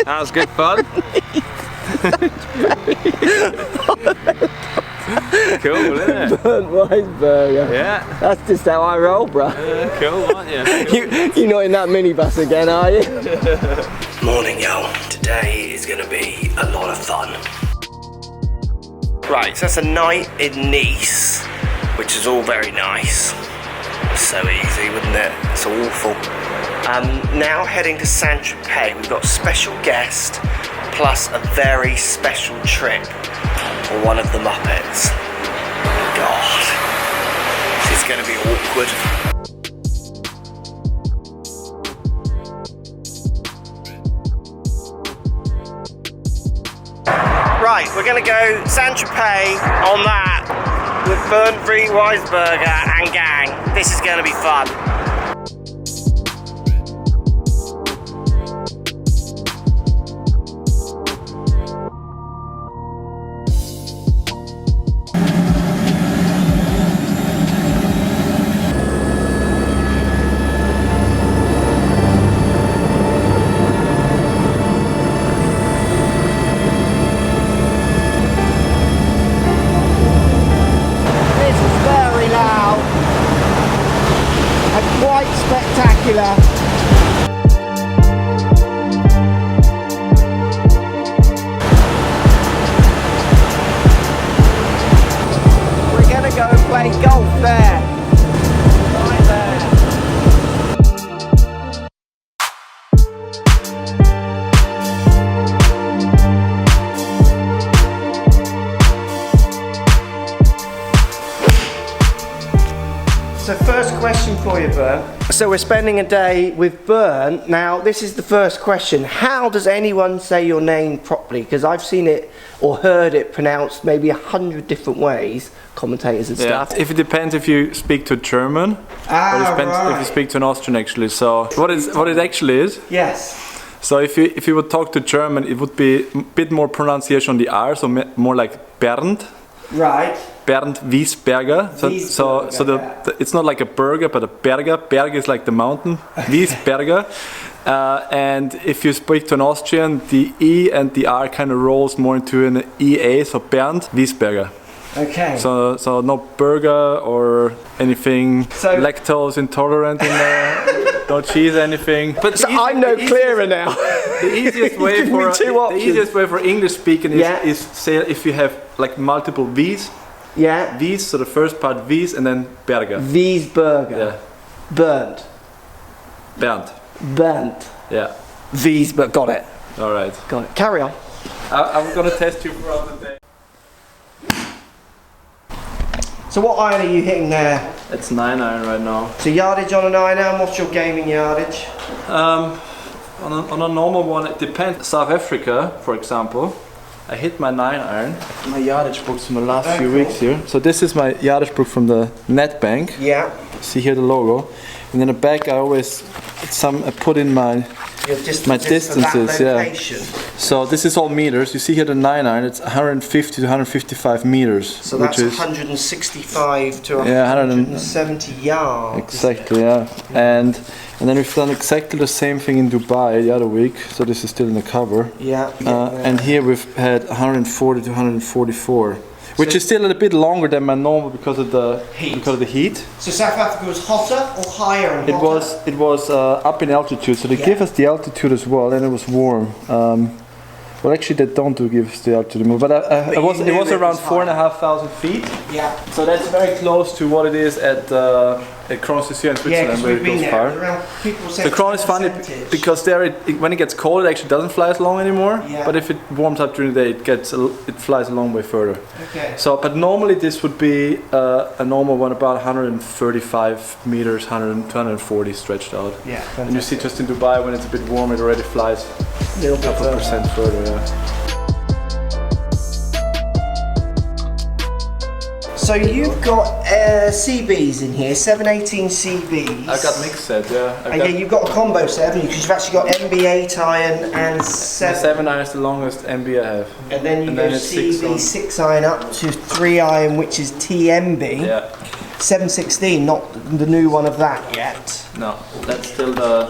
That was good fun. Cool, isn't it? Bernd Wiesberger. Yeah. That's just how I roll, bro. Cool, aren't you? You're not in that minibus again, are you? Morning, y'all. Today is going to be a lot of fun. Right, so that's a night in Nice, which is all very nice. So easy, wouldn't it? It's awful. Now heading to Saint-Tropez. We've got a special guest, plus a very special trip for one of the Muppets. God, this is going to be awkward. Right, we're going to go Saint-Tropez on that with Bernd Wiesberger and gang. This is going to be fun. Spectacular. We're gonna go and play golf there. Right there. So first question for you, Bernd. So we're spending a day with Bernd. Now this is the first question. How does anyone say your name properly? Because I've seen it or heard it pronounced maybe 100 different ways, commentators and stuff. If it depends if you speak to German or if you speak to an Austrian actually. So what it actually is? Yes. So if you would talk to German, it would be a bit more pronunciation on the R, so more like Bernd. Right. Bernd Wiesberger. So it's not like a burger, but a Berger. Berger is like the mountain. Wiesberger. And if you speak to an Austrian, the E and the R kind of rolls more into an EA, so Bernd Wiesberger. Okay. So no burger or anything lactose intolerant in there. No cheese, anything. But so I'm no clearer now. The easiest way for English speaking is say if you have like multiple V's. Yeah. Wies, so the first part Wies and then Berger. Wiesberger. Yeah. Bernd. Bernd. Yeah. Wiesberger. Got it. All right. Got it. Carry on. I'm gonna test you throughout the day. So what iron are you hitting there? It's 9-iron right now. So yardage on an iron, what's your gaming yardage? On a normal one, it depends. South Africa, for example, I hit my 9-iron. My yardage books from the last few weeks here. So this is my yardage book from the net bank. Yeah. See here the logo. And in the back I always put in my distances. Yeah. So this is all meters. You see here the 9-iron. It's 150 to 155 meters. So that's 165 to 170 yards. Exactly. Yeah. And then we've done exactly the same thing in Dubai the other week. So this is still in the cover. Yeah. And here we've had 140 to 144. Which is still a bit longer than my normal because of the heat. So South Africa was hotter or higher and hotter? It was up in altitude, so they give us the altitude as well, and it was warm. Well, actually, they don't give us the altitude anymore, but it was around 4,500 feet. Yeah. So that's very close to what it is at Crossfield here in Switzerland, where it goes far. The crown is funny because there, when it gets cold, it actually doesn't fly as long anymore. Yeah. But if it warms up during the day, it flies a long way further. Okay. So, but normally this would be a normal one, about 135 meters, 240 stretched out. Yeah. Fantastic. And you see, just in Dubai, when it's a bit warm, it already flies a little bit percent further. Yeah. So you've got CBs in here, 718 CBs. I've got mixed set, yeah. Yeah, you've got a combo set, haven't you? Because you've actually got MB8 iron and 7. The 7 iron is the longest MB I have. And then you go CB 6 iron up to 3 iron, which is TMB. Yeah. 716, not the new one of that yet. No, that's still the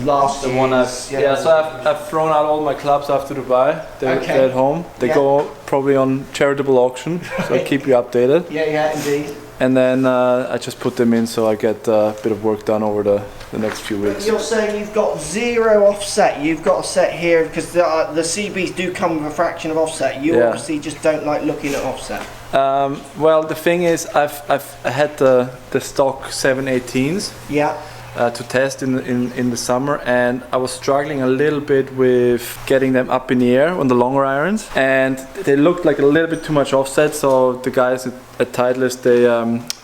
last The one so I've thrown out all my clubs after Dubai. They're at home. They go probably on charitable auction, so I keep you updated. Yeah, indeed. And then I just put them in, so I get a bit of work done over the next few weeks. You're saying you've got 0 offset. You've got a set here because the CBs do come with a fraction of offset. You obviously just don't like looking at offset. Well, the thing is, I've had the stock 718s. Yeah. To test in the summer, and I was struggling a little bit with getting them up in the air on the longer irons, and they looked like a little bit too much offset. So the guys at Titleist,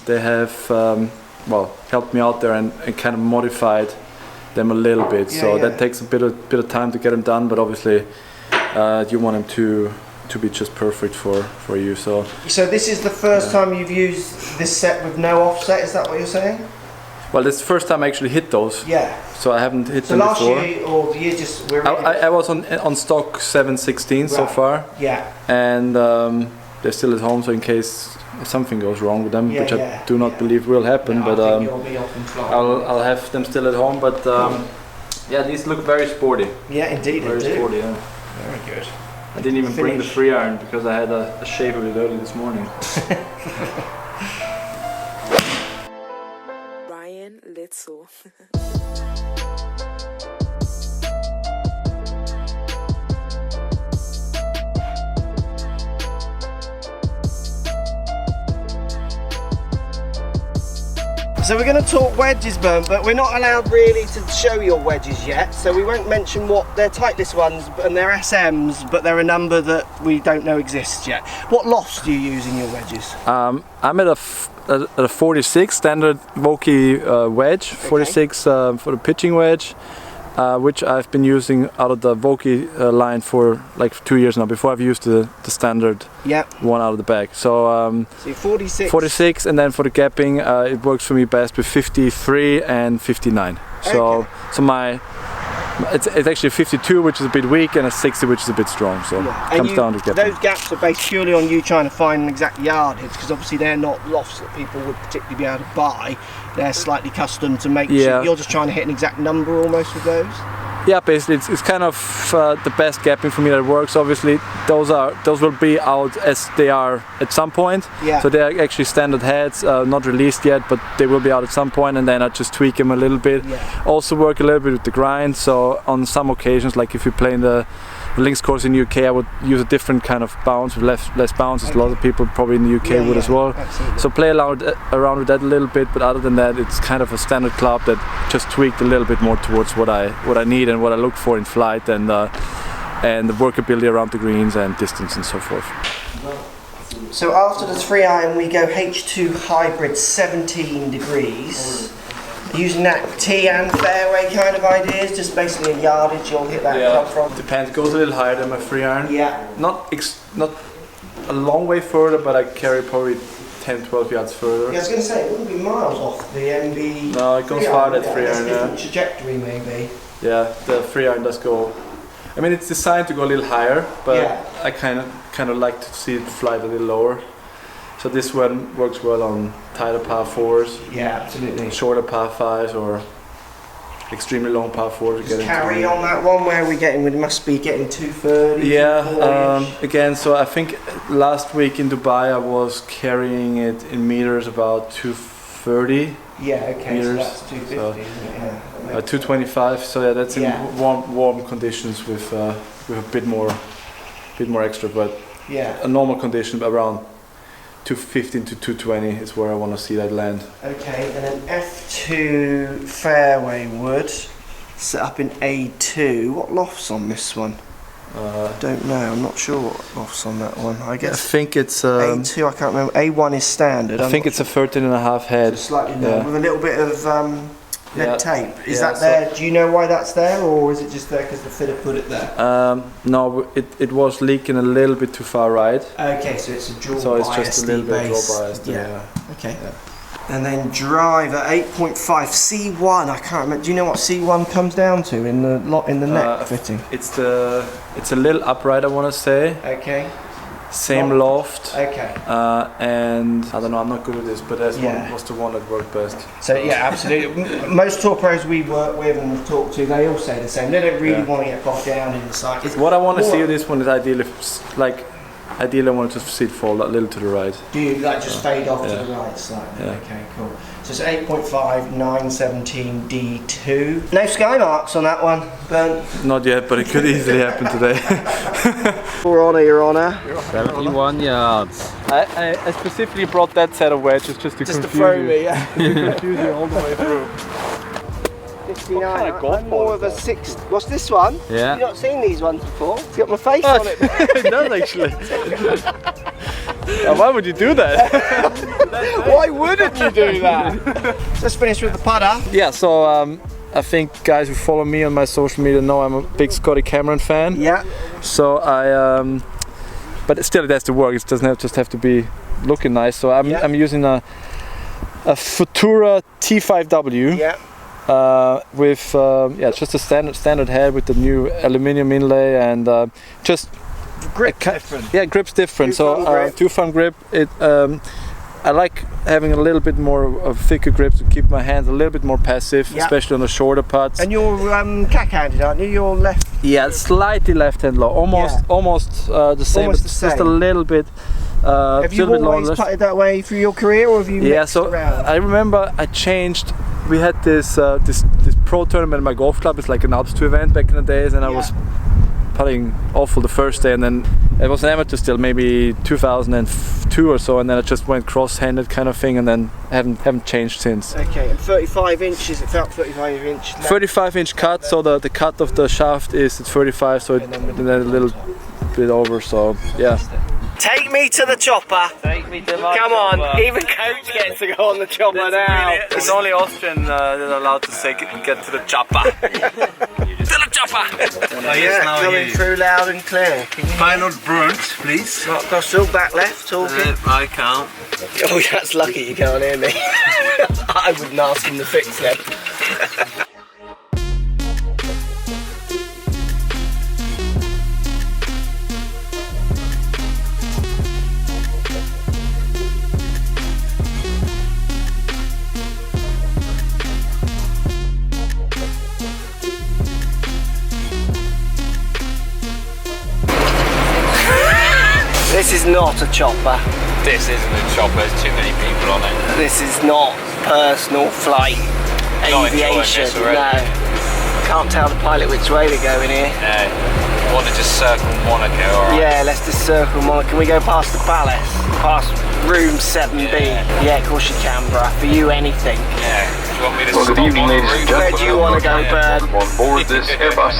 they have helped me out there and kind of modified them a little bit. That takes a bit of time to get them done, but obviously you want them to be just perfect for you. So this is the first time you've used this set with no offset. Is that what you're saying? Well, this is the first time I actually hit those. Yeah. So I haven't hit them before. So last year or the year just... I was on stock 716 so far. Yeah. And they're still at home, so in case something goes wrong with them, which I do not believe will happen, but I think you'll be off in flight. I'll have them still at home. But these look very sporty. Yeah, indeed, very sporty. Yeah. Very good. I didn't even bring the free iron because I had a shave of it early this morning. Little. So we're going to talk wedges, Bernd, but we're not allowed really to show your wedges yet, so we won't mention what they're Titleist ones and they're SMs, but they're a number that we don't know exists yet. What lofts do you use in your wedges? I'm at a 46 standard Vokey wedge, 46 for the pitching wedge, which I've been using out of the Vokey line for like 2 years now. Before I've used the standard one out of the bag. So, so 46. 46, and then for the gapping, it works for me best with 53 and 59. So it's actually a 52, which is a bit weak, and a 60, which is a bit strong. So it comes down to gapping. Those gaps are based purely on you trying to find an exact yardage, because obviously they're not lofts that people would particularly be able to buy. They're slightly custom to make sure you're just trying to hit an exact number almost with those. Yeah, basically it's kind of the best gapping for me that works. Obviously those will be out as they are at some point. Yeah. So they're actually standard heads, not released yet, but they will be out at some point, and then I just tweak them a little bit. Yeah. Also work a little bit with the grind. So on some occasions, like if you play in the links course in the UK, I would use a different kind of bounce with less bounce, as a lot of people probably in the UK would as well. Absolutely. So play around with that a little bit, but other than that, it's kind of a standard club that just tweaked a little bit more towards what I need and what I look for in flight, and the workability around the greens and distance and so forth. So after the 3-iron we go H2 hybrid 17 degrees. Using that tee and fairway kind of ideas, just basically a yardage you'll hit that club from. Depends. It goes a little higher than my 3-iron. Yeah. Not a long way further, but I carry probably 10-12 yards further. Yeah, I was going to say, it wouldn't be miles off the MB. No, it goes far at 3-iron. Different trajectory maybe. Yeah, the 3-iron does go. I mean, it's designed to go a little higher, but I kind of like to see it fly a little lower. So this one works well on tighter par 4s. Yeah, absolutely. Shorter par 5s or extremely long par 4s. Just carry on that one. Where are we getting? We must be getting 230. Yeah. Again, so I think last week in Dubai I was carrying it in meters about 230. Yeah. Okay. Meters. So that's 250. So, isn't it? Yeah. 225. So yeah, that's in warm conditions with a bit more extra, but a normal condition around 215 to 220 is where I want to see that land. Okay, and then F2 Fairway Wood, set up in A2. What lofts on this one? I don't know, I'm not sure what lofts on that one. I guess I think it's A2, I can't remember. A1 is standard. I think it's a 13.5 head. So slightly lower, with a little bit of lead tape. Is that there? Do you know why that's there, or is it just there because the fitter put it there? No, it was leaking a little bit too far right. Okay, so it's a draw bias. So it's just a little bit draw biased. Yeah. Okay. Yeah. And then driver 8.5 C1. I can't remember. Do you know what C1 comes down to in the neck fitting? It's a little upright, I want to say. Okay. same loft. Okay. And I don't know, I'm not good with this, but that Yeah. was the one that worked best. So yeah, absolutely. Most tour pros we work with and we've talked to, they all say the same. They don't really want to get bogged down in the site. What I want to see with this one is ideally, I want to just see it fall a little to the right. Do you like just fade off to the right slightly? Yeah. Okay, cool. So it's 8.5, 917 D2. No sky marks on that one, Bernd. Not yet, but it could easily happen today. Your Honour. 71 yards. I specifically brought that set of wedges just to Just to confuse throw you. me, yeah. Confuse you all the way through. 59. What kind of golf I'm more of a 6. What's this one? Yeah. You've not seen these ones before? It's got my face on it. It does actually. Why would you do that? Why wouldn't you do that? Let's finish with the putter. Yeah, so I think guys who follow me on my social media know I'm a big Scotty Cameron fan. Yeah. So but still it has to work. It doesn't just have to be looking nice. So I'm using a Futura T5W. Yeah. With just a standard head with the new aluminium inlay and just Grip different. Yeah, grip's different. Two thumb grip. It I like having a little bit more of thicker grip to keep my hands a little bit more passive, especially on the shorter putts. And you're cack-handed, aren't you? You're left. Yeah, slightly left-hand low, almost the same, Almost but the just a same. little bit. Have you always putted that way through your career, or have you mixed around? I remember I changed. We had this pro tournament in my golf club. It's like an Alps 2 event back in the days, and I was putting awful the first day, and then it was an amateur still, maybe 2002 or so, and then I just went cross-handed kind of thing, and then haven't changed since. Okay, and 35 inches. It felt 35 inch. 35-inch cut, so the cut of the shaft is at 35, so then a little bit over. So yeah. Take me to the chopper. Take me to my Come on, chopper. even Coach gets to go on the chopper now. It's only Austrian that are allowed to say get to the chopper. To the chopper. Coming through loud and clear. Final Bernd, please. Mark Crossfield, back left, talking. I can't. Oh, that's lucky you can't hear me. I wouldn't ask him to fix them. This is not a chopper. This isn't a chopper, there's too many people on it. This is not personal flight Not enjoying aviation. this already. No. Can't tell the pilot which way to go in here. No. Want to just circle Monaco, alright? Yeah, let's just circle Monaco. Can we go past the palace? Past room 7B? Yeah, of course you can, bruh. For you, anything. Yeah. Do you want me to Well, good stop evening, on the ladies and roof? gentlemen. Where do you want to go, Bernd? On board this Airbus.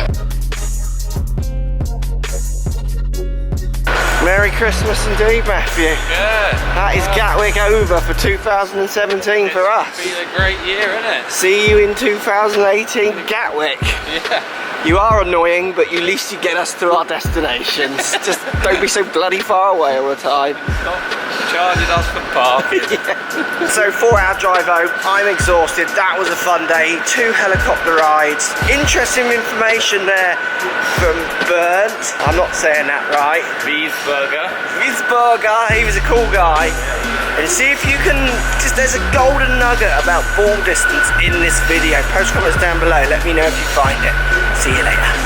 Merry Christmas indeed, Matthew. Yeah. That is Gatwick over for 2017 for us. It's been a great year, isn't it? See you in 2018, Gatwick. Yeah. You are annoying, but at least you get us to our destinations. Just don't be so bloody far away all the time. Stop charging us for parking. So 4-hour drive home, I'm exhausted. That was a fun day. 2 helicopter rides. Interesting information there from Bernd. I'm not saying that right. Wiesberger. Wiesberger, he was a cool guy. And see if you can, just there's a golden nugget about ball distance in this video. Post comments down below, let me know if you find it. See you later.